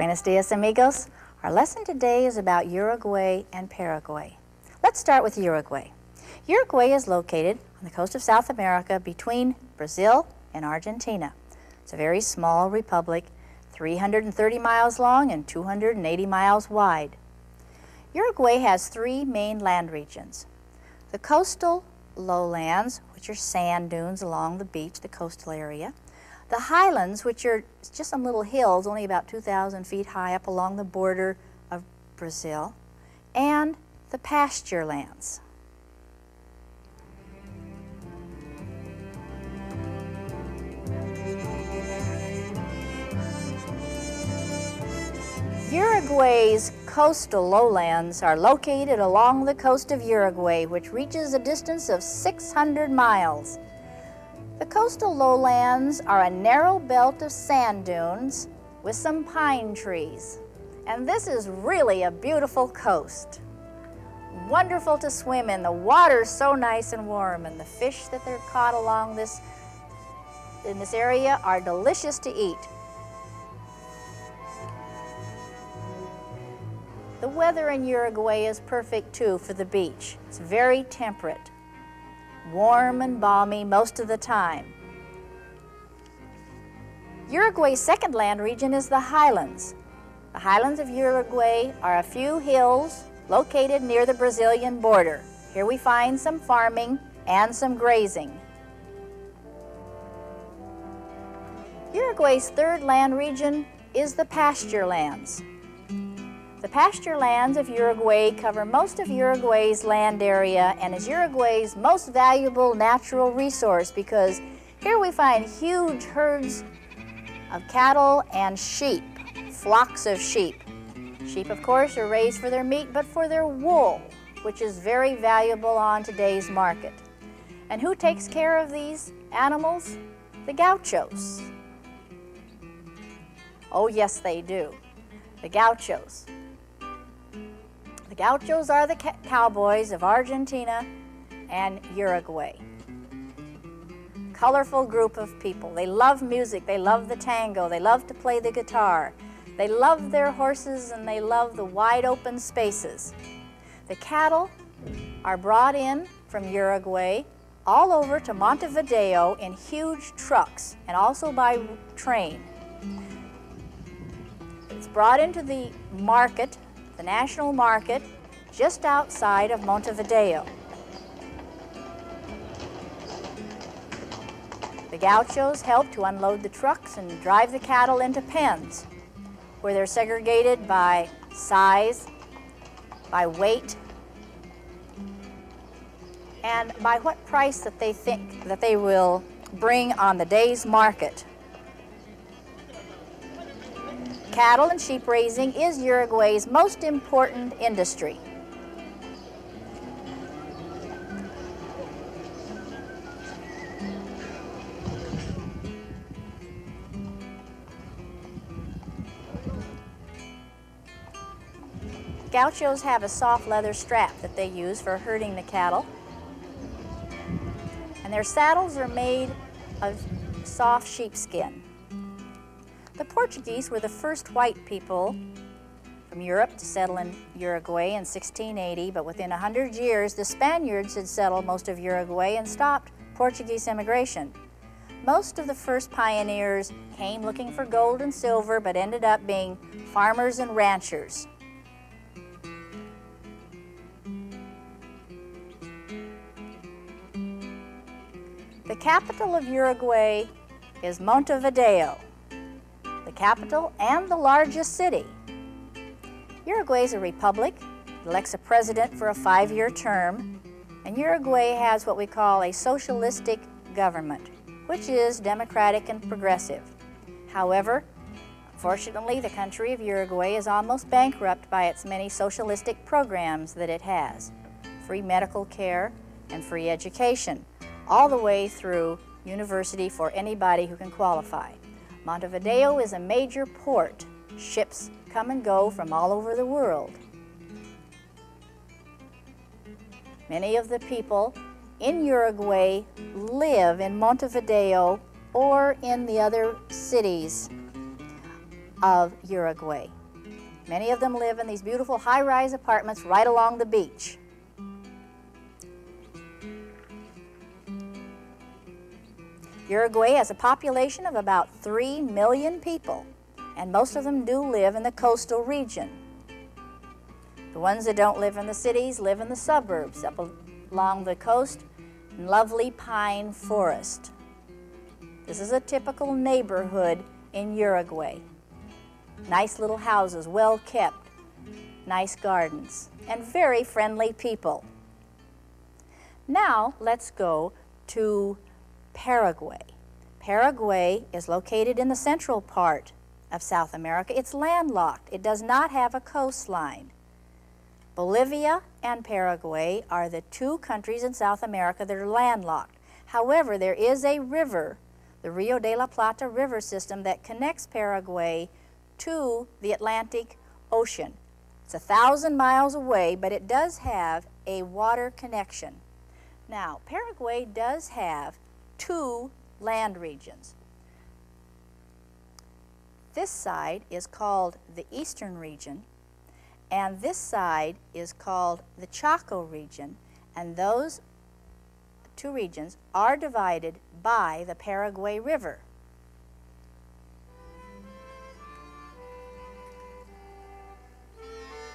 Buenos dias, amigos. Our lesson today is about Uruguay and Paraguay. Let's start with Uruguay. Uruguay is located on the coast of South America between Brazil and Argentina. It's a very small republic, 330 miles long and 280 miles wide. Uruguay has three main land regions. The coastal lowlands, which are sand dunes along the beach, the coastal area. The highlands, which are just some little hills, only about 2,000 feet high up along the border of Brazil. And the pasture lands. Uruguay's coastal lowlands are located along the coast of Uruguay, which reaches a distance of 600 miles. The coastal lowlands are a narrow belt of sand dunes with some pine trees. And this is really a beautiful coast. Wonderful to swim in. The water's so nice and warm, and the fish that they're caught along in this area are delicious to eat. The weather in Uruguay is perfect too for the beach. It's very temperate, warm and balmy most of the time. Uruguay's second land region is the highlands. The highlands of Uruguay are a few hills located near the Brazilian border. Here we find some farming and some grazing. Uruguay's third land region is the pasture lands. The pasture lands of Uruguay cover most of Uruguay's land area and is Uruguay's most valuable natural resource because here we find huge herds of cattle and sheep, flocks of sheep. Sheep, of course, are raised for their meat, but for their wool, which is very valuable on today's market. And who takes care of these animals? The gauchos. Oh, yes, they do. The gauchos. The gauchos are the cowboys of Argentina and Uruguay. Colorful group of people. They love music, they love the tango, they love to play the guitar. They love their horses and they love the wide open spaces. The cattle are brought in from Uruguay all over to Montevideo in huge trucks and also by train. It's brought into the market, the national market, just outside of Montevideo. The gauchos help to unload the trucks and drive the cattle into pens, where they're segregated by size, by weight, and by what price that they think that they will bring on the day's market. Cattle and sheep raising is Uruguay's most important industry. Gauchos have a soft leather strap that they use for herding the cattle. And their saddles are made of soft sheepskin. The Portuguese were the first white people from Europe to settle in Uruguay in 1680, but within 100 years, the Spaniards had settled most of Uruguay and stopped Portuguese immigration. Most of the first pioneers came looking for gold and silver, but ended up being farmers and ranchers. The capital of Uruguay is Montevideo, the capital and the largest city. Uruguay is a republic. It elects a president for a 5-year term, and Uruguay has what we call a socialistic government, which is democratic and progressive. However, unfortunately, the country of Uruguay is almost bankrupt by its many socialistic programs that it has. Free medical care and free education, all the way through university for anybody who can qualify. Montevideo is a major port. Ships come and go from all over the world. Many of the people in Uruguay live in Montevideo or in the other cities of Uruguay. Many of them live in these beautiful high-rise apartments right along the beach. Uruguay has a population of about 3 million people, and most of them do live in the coastal region. The ones that don't live in the cities live in the suburbs up along the coast in lovely pine forest. This is a typical neighborhood in Uruguay. Nice little houses, well kept, nice gardens, and very friendly people. Now let's go to Paraguay. Paraguay is located in the central part of South America. It's landlocked. It does not have a coastline. Bolivia and Paraguay are the two countries in South America that are landlocked. However, there is a river, the Rio de la Plata river system, that connects Paraguay to the Atlantic Ocean. It's 1,000 miles away, but it does have a water connection. Now, Paraguay does have two land regions. This side is called the Eastern region, and this side is called the Chaco region, and those two regions are divided by the Paraguay River.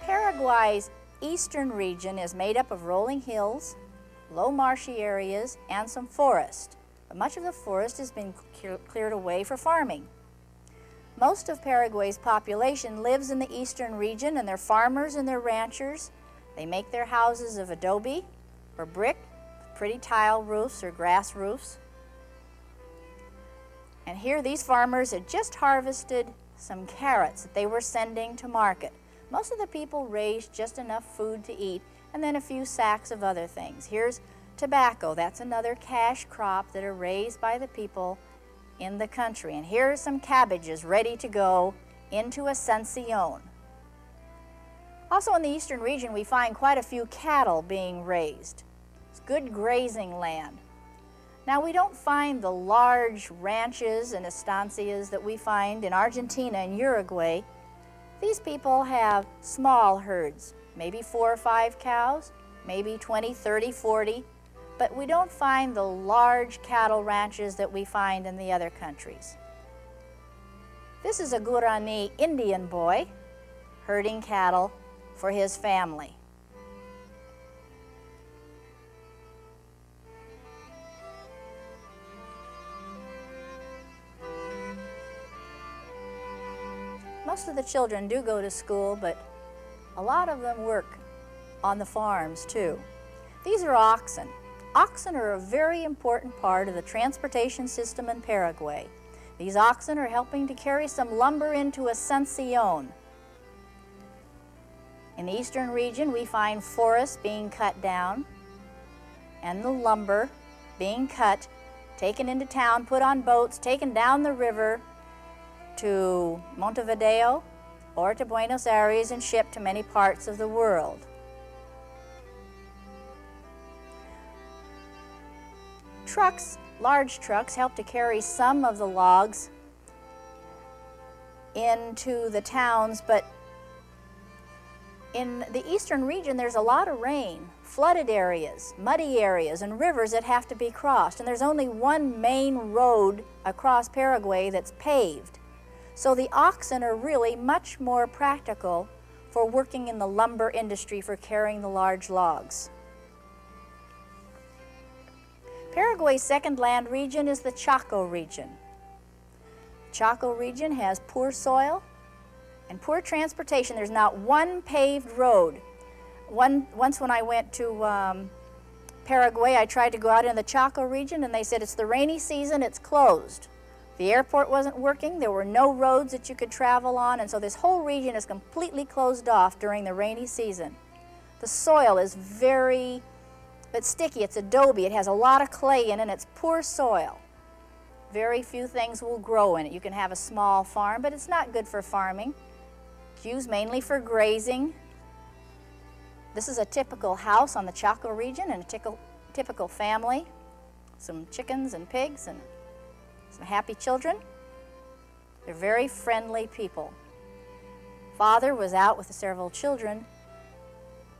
Paraguay's eastern region is made up of rolling hills, low marshy areas, and some forest. But much of the forest has been cleared away for farming. Most of Paraguay's population lives in the eastern region, and they're farmers and they're ranchers. They make their houses of adobe or brick, pretty tile roofs or grass roofs. And here these farmers had just harvested some carrots that they were sending to market. Most of the people raised just enough food to eat, and then a few sacks of other things. Here's tobacco. That's another cash crop that are raised by the people in the country. And here are some cabbages ready to go into Ascension. Also in the eastern region, we find quite a few cattle being raised. It's good grazing land. Now, we don't find the large ranches and estancias that we find in Argentina and Uruguay. These people have small herds, maybe 4 or 5 cows, maybe 20, 30, 40, but we don't find the large cattle ranches that we find in the other countries. This is a Guarani Indian boy herding cattle for his family. Most of the children do go to school, but a lot of them work on the farms too. These are oxen. Oxen are a very important part of the transportation system in Paraguay. These oxen are helping to carry some lumber into Ascension. In the eastern region, we find forests being cut down and the lumber being cut, taken into town, put on boats, taken down the river to Montevideo or to Buenos Aires and shipped to many parts of the world. Trucks, large trucks, help to carry some of the logs into the towns, but in the eastern region there's a lot of rain, flooded areas, muddy areas, and rivers that have to be crossed, and there's only one main road across Paraguay that's paved. So the oxen are really much more practical for working in the lumber industry for carrying the large logs. Paraguay's second land region is the Chaco region. The Chaco region has poor soil and poor transportation. There's not one paved road. Once when I went to Paraguay, I tried to go out in the Chaco region, and they said it's the rainy season, it's closed. The airport wasn't working, there were no roads that you could travel on, and so this whole region is completely closed off during the rainy season. The soil is it's sticky, it's adobe, it has a lot of clay in it, and it's poor soil. Very few things will grow in it. You can have a small farm, but it's not good for farming. It's used mainly for grazing. This is a typical house on the Chaco region and a typical family. Some chickens and pigs and some happy children. They're very friendly people. Father was out with several children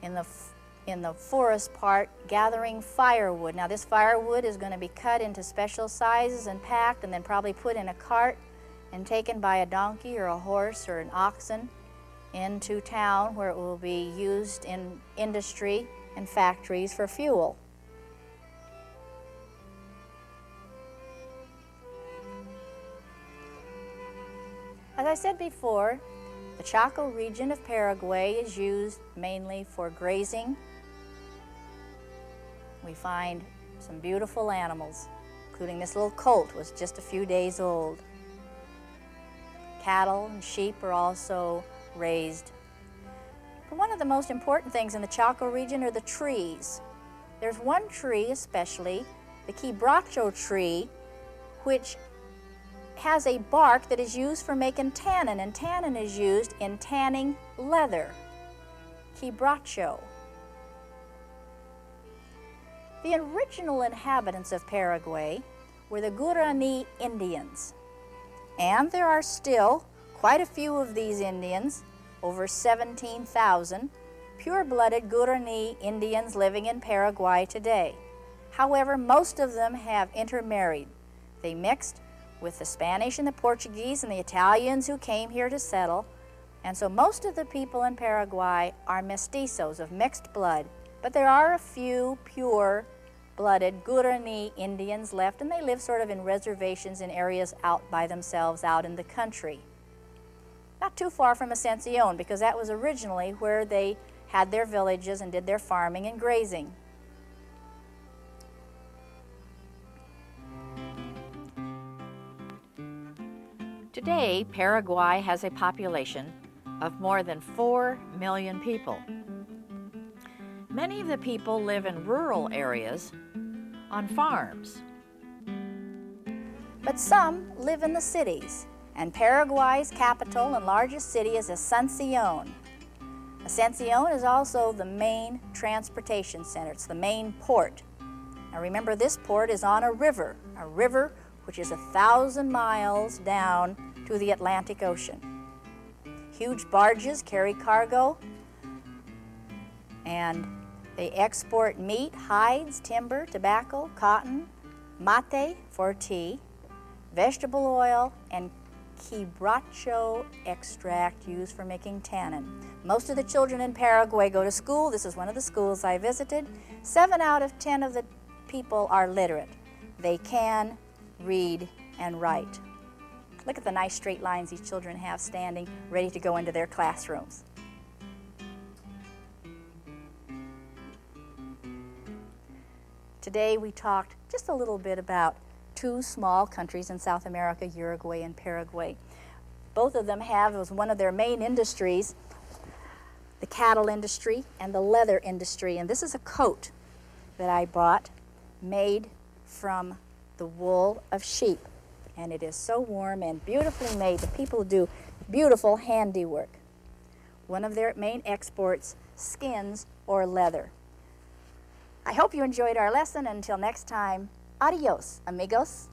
in the forest part gathering firewood. Now this firewood is going to be cut into special sizes and packed and then probably put in a cart and taken by a donkey or a horse or an oxen into town where it will be used in industry and factories for fuel. As I said before, the Chaco region of Paraguay is used mainly for grazing. We find some beautiful animals, including this little colt, was just a few days old. Cattle and sheep are also raised. But one of the most important things in the Chaco region are the trees. There's one tree especially, the quebracho tree, which has a bark that is used for making tannin, and tannin is used in tanning leather. Quebracho. The original inhabitants of Paraguay were the Guarani Indians, and there are still quite a few of these Indians, over 17,000, pure-blooded Guarani Indians living in Paraguay today. However, most of them have intermarried. They mixed with the Spanish and the Portuguese and the Italians who came here to settle, and so most of the people in Paraguay are mestizos of mixed blood, but there are a few pure-blooded Guarani Indians left, and they live sort of in reservations in areas out by themselves out in the country. Not too far from Ascension, because that was originally where they had their villages and did their farming and grazing. Today, Paraguay has a population of more than 4 million people. Many of the people live in rural areas on farms. But some live in the cities, and Paraguay's capital and largest city is Ascension. Ascension is also the main transportation center. It's the main port. Now remember, this port is on a river which is 1,000 miles down to the Atlantic Ocean. Huge barges carry cargo, and they export meat, hides, timber, tobacco, cotton, mate for tea, vegetable oil, and quebracho extract used for making tannin. Most of the children in Paraguay go to school. This is one of the schools I visited. 7 out of 10 of the people are literate. They can read and write. Look at the nice straight lines these children have standing, ready to go into their classrooms. Today we talked just a little bit about 2 small countries in South America, Uruguay and Paraguay. Both of them have, as one of their main industries, the cattle industry and the leather industry. And this is a coat that I bought made from the wool of sheep. And it is so warm and beautifully made. The people do beautiful handiwork. One of their main exports, skins or leather. I hope you enjoyed our lesson. Until next time, adios, amigos.